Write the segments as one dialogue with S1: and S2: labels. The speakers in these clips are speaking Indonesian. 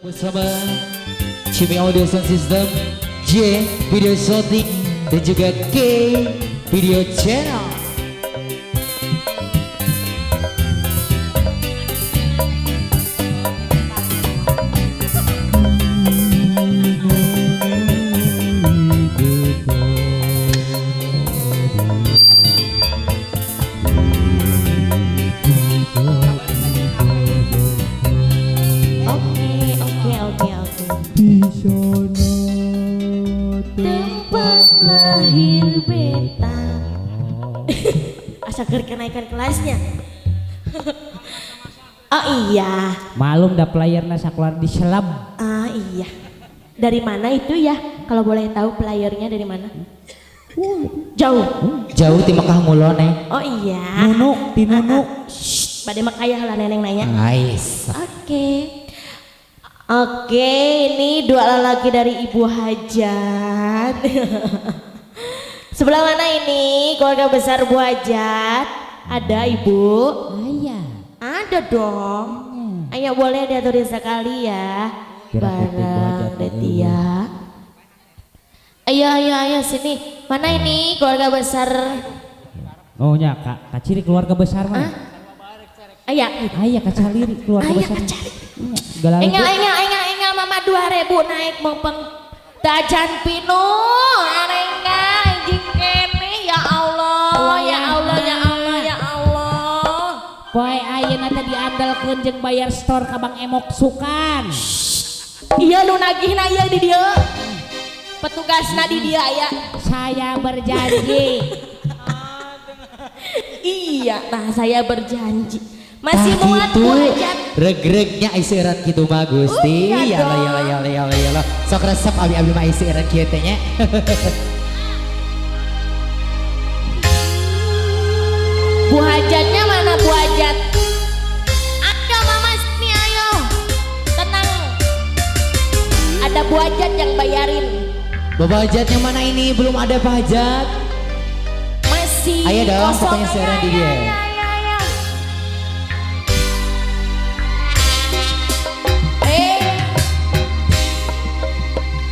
S1: bersama Cimi Audio Sound System, J Video Shooting, dan juga K Video Channel.
S2: Tempat lahir beta. Asa kenaikan kelasnya. Oh iya.
S3: Malum dah playernya sakeluar di selam.
S2: Ah iya. Dari mana itu ya? Kalau boleh tahu playernya dari mana? Jauh.
S1: Jauh di Mekah Mulone.
S2: Oh iya.
S3: Nunu, di Nunu.
S2: Pada makayah lah neneng nanya.
S1: Nice.
S2: Oke, ini dua lelaki dari Ibu Hajat. Sebelah mana ini keluarga besar Bu Hajat? Ada Ibu?
S3: Ayah.
S2: Ada dong. Ayo boleh diaturin sekali ya. Barang Detia. Ayo sini. Mana ini keluarga besar?
S3: Oh ya, Kak Ciri keluarga besar mah.
S2: Ayah.
S3: Ayah Kak Caliri keluarga
S2: Ayah
S3: besar.
S2: Kak Cari.
S3: Enggak
S2: mama 2000 naik mempeng dajan pino arenga anjing kene ya Allah ya Allah ya Allah ya Allah.
S3: Poe ayeuna teh diandalkeun jeung bayar store ka Bang Emok Sukan.
S2: Iya nu nagihna ieu di dieu. Petugasna di dia ya.
S3: Saya berjanji.
S1: Iya,
S2: nah saya berjanji. Masih muat Bu Hajat.
S1: Reg-regnya isi erat gitu mah Gusti. Yala. Sok resep abi-abi mah isi erat kieu teh nya.
S2: Bu Hajatnya mana Bu Hajat? Ayo mama sini ayo. Tenang. Ada Bu Hajat yang bayarin.
S1: Bapak Hajat yang mana ini? Belum ada Pak Hajat.
S2: Masih.
S1: Ayo dong,
S2: kosong.
S1: pokoknya siaran di dia.
S2: Ayo.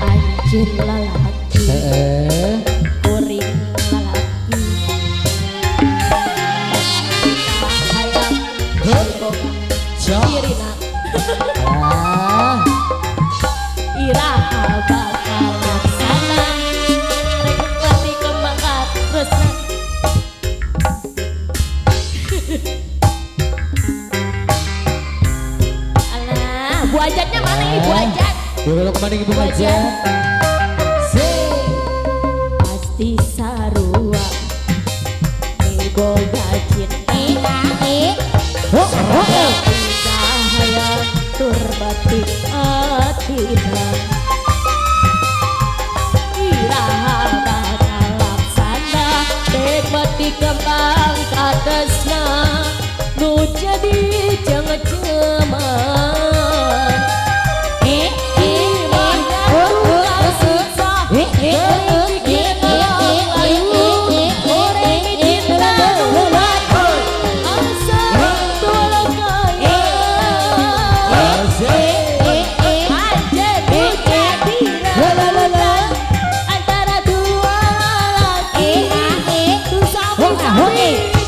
S2: Anjir lalaki. Kuring lalaki. Irina. Iraha bakal laksana. Reklamasi kemangkat terus. Alah, Bu Hajatnya mana ini Bu Hajat?
S1: Belok kemana Ibu Hajat?
S2: Pasti sarua boga cinta cahaya turbatik atina iraha bakal laksana nikmati kembang kadesna nu jadi cengeceman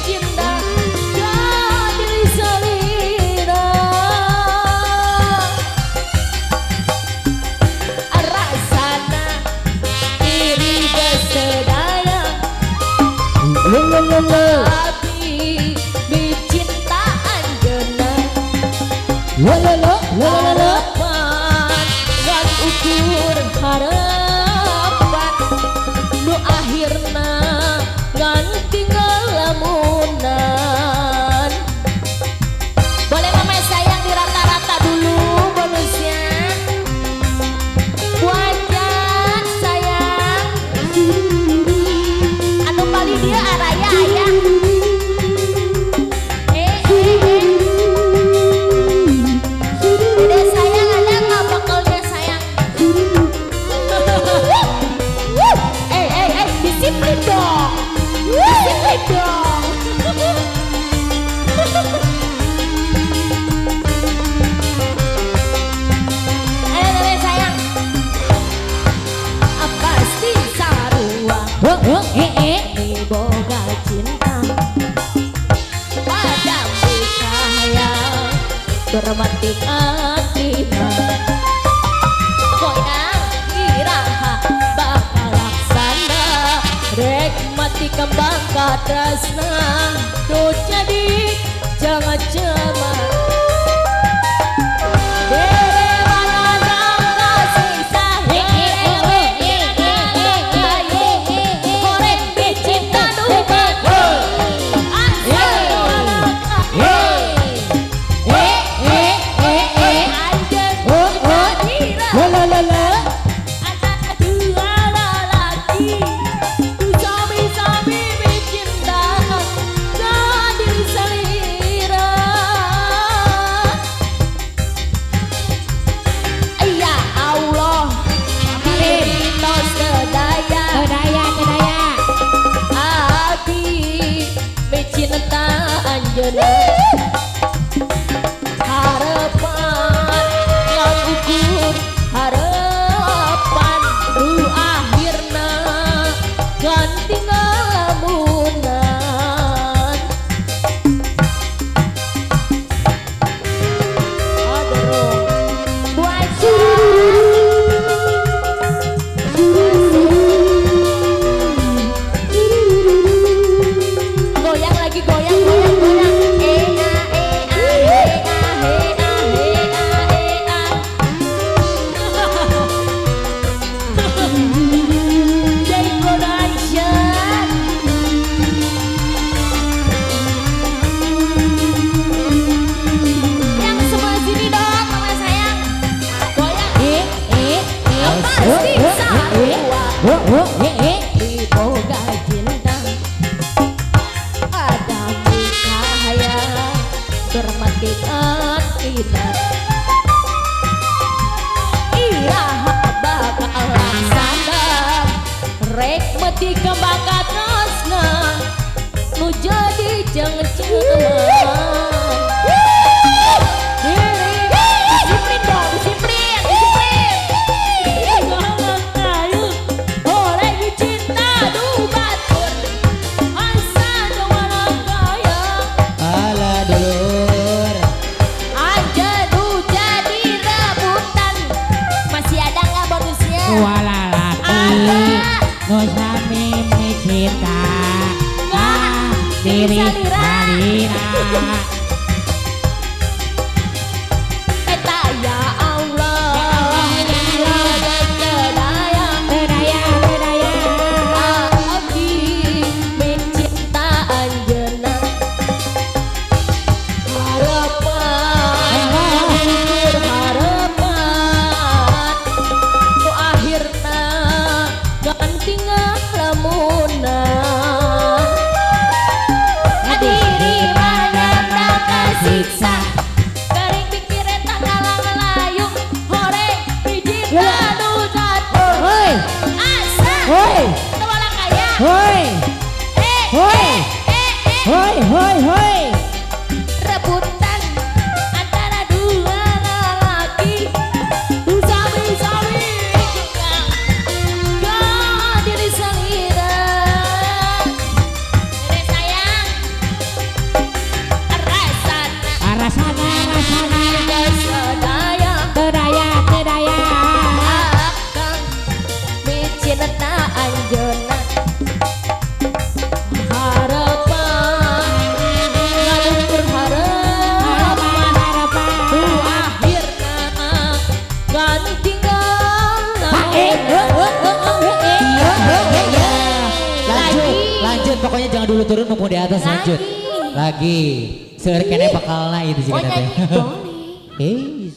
S2: cinta jadi salina bermatik atina goyang iraha bakal laksana rek mati kembang katresna tuh jadi jangan cema harapan yang ukur harapan lu akhirna ganti ngalamunan aduh buat goyang lagi goyang goyang goyang diboga cinta ada cahaya bermatik atina iraha bakal laksana rek mati kembang katresna nu jadi jeung ceuman disiplin dong disiplin
S3: no sami cinta diri salira
S2: eta ya Allah berdaya abdi mencinta anjeunna harapan ku akhirna ganti ngalamunan diri mana siksa garing pikir eta ngalang-layung horeng biji tanu jatuh
S1: Hoi
S2: asa
S1: hoi
S2: tewala kaya
S1: hoi hoi hoi hoi hoi
S2: rebutan antara dua lelaki sami-sami gak diri salira dede sayang
S3: rasana
S2: sedaya
S3: tedaya
S2: akang micinta anjeunna harapan ngalungkur harapan ku akhirna ganti
S1: lanjut pokoknya jangan dulu turun mumpung di atas lanjut lagi seueur keneh bakal naik itu sih
S2: oh
S1: kita teh
S2: nyanyi boleh
S1: eh